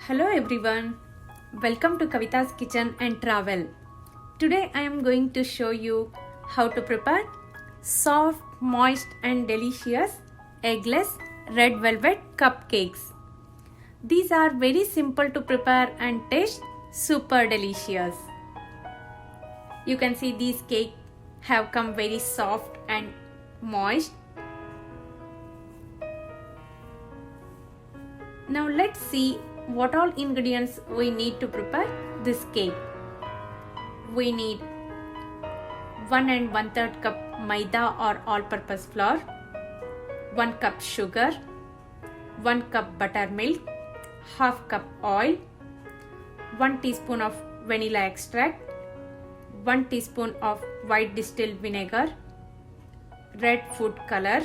Hello everyone, welcome to Kavita's Kitchen and Travel. Today I am going to show you how to prepare soft, moist and delicious eggless red velvet cupcakes. These are very simple to prepare and taste super delicious. You can see these cakes have come very soft and moist. Now let's see what all ingredients we need to prepare this cake. We need 1 and 1/3 cup maida or all-purpose flour, 1 cup sugar, 1 cup buttermilk, half cup oil, 1 teaspoon of vanilla extract, 1 teaspoon of white distilled vinegar, red food color,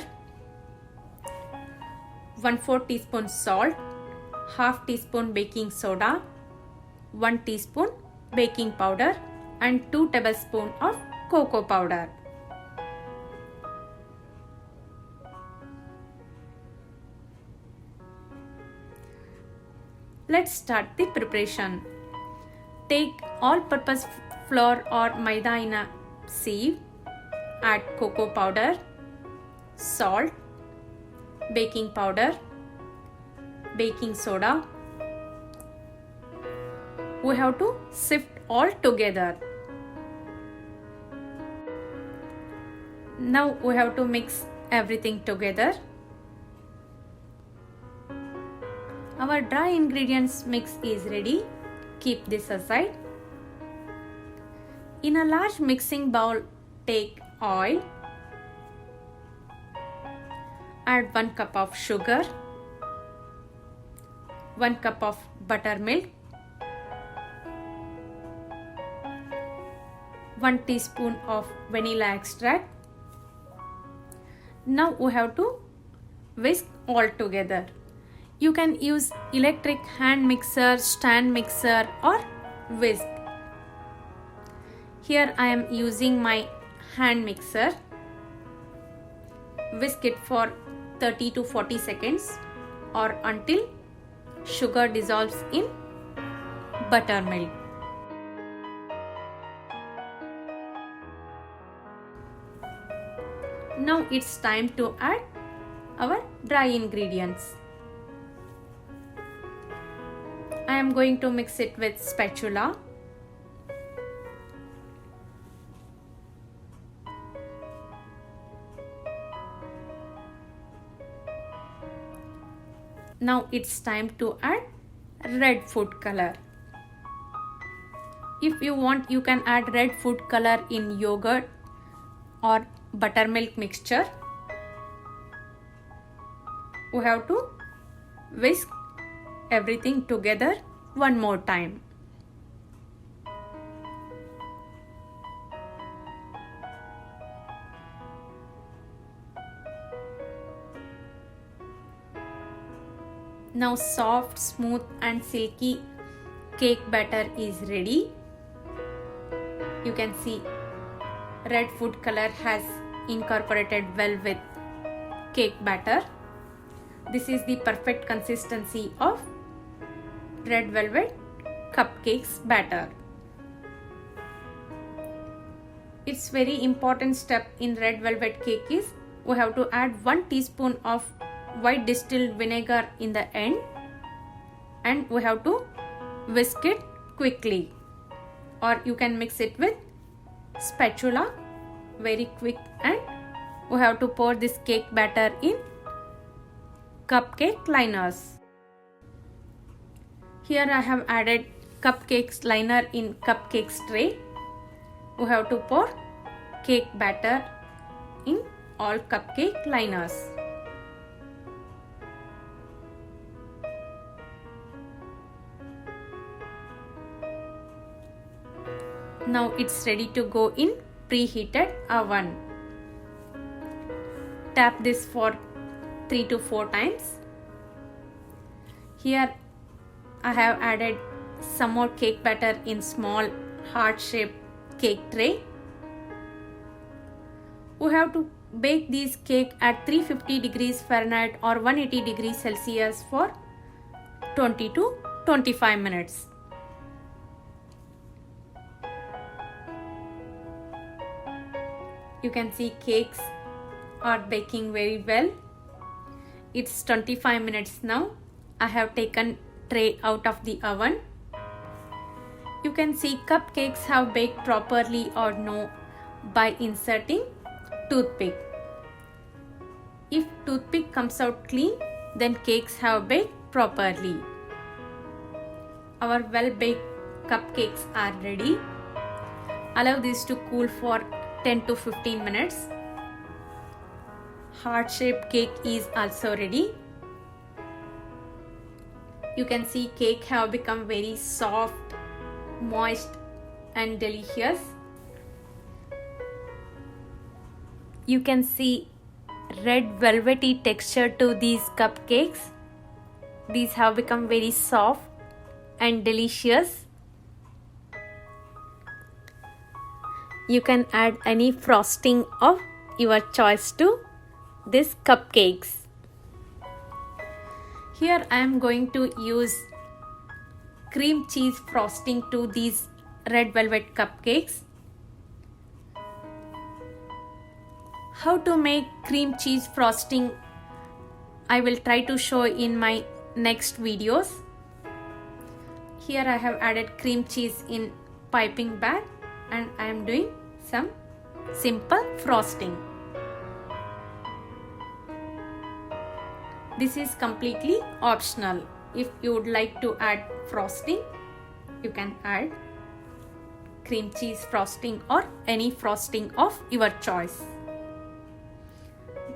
1/4 teaspoon salt, half teaspoon baking soda, 1 teaspoon baking powder and 2 tablespoons of cocoa powder. Let's start the preparation. Take all-purpose flour or maida in a sieve. Add cocoa powder, salt, baking powder, baking soda. We have to sift all together. Now we have to mix everything together. Our dry ingredients mix is ready. Keep this aside. In a large mixing bowl, take oil. Add 1 cup of sugar, 1 cup of buttermilk, 1 teaspoon of vanilla extract. Now we have to whisk all together. You can use electric hand mixer, stand mixer or whisk. Here I am using my hand mixer. Whisk it for 30 to 40 seconds or until sugar dissolves in buttermilk. Now it's time to add our dry ingredients. I am going to mix it with spatula. Now it's time to add red food color. If you want, you can add red food color in yogurt or buttermilk mixture. We have to whisk everything together one more time. Now soft, smooth and silky cake batter is ready. You can see red food color has incorporated well with cake batter. This is the perfect consistency of red velvet cupcakes batter. It's very important step in red velvet cake is we have to add 1 teaspoon of white distilled vinegar in the end and we have to whisk it quickly, or you can mix it with spatula very quick, and we have to pour this cake batter in cupcake liners. Here I have added cupcakes liner in cupcakes tray. We have to pour cake batter in all cupcake liners. Now it's ready to go in preheated oven. Tap this for 3 to 4 times. Here I have added some more cake batter in small heart-shaped cake tray. We have to bake this cake at 350 degrees Fahrenheit or 180 degrees Celsius for 20 to 25 minutes. You can see cakes are baking very well. It's 25 minutes now. I have taken tray out of the oven. You can see cupcakes have baked properly or no by inserting toothpick. If toothpick comes out clean, then cakes have baked properly. Our well-baked cupcakes are ready. Allow this to cool for 10 to 15 minutes. Heart-shaped cake is also ready. You can see cake have become very soft, moist and delicious. You can see red velvety texture to these cupcakes. These have become very soft and delicious. You can add any frosting of your choice to these cupcakes. Here I am going to use cream cheese frosting to these red velvet cupcakes. How to make cream cheese frosting I will try to show in my next videos. Here I have added cream cheese in piping bag and I am doing some simple frosting. This is completely optional. If you would like to add frosting, you can add cream cheese frosting or any frosting of your choice.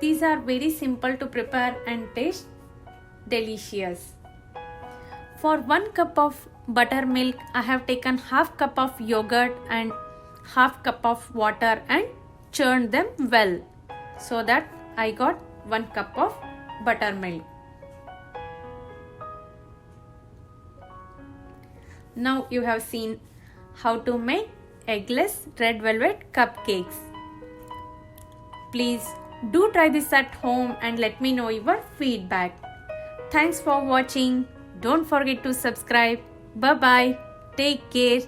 These are very simple to prepare and taste delicious. For 1 cup of buttermilk, I have taken half cup of yogurt and half cup of water and churned them well, so that I got 1 cup of buttermilk. Now you have seen how to make eggless red velvet cupcakes. Please do try this at home and let me know your feedback. Thanks for watching. Don't forget to subscribe. Bye bye. Take care.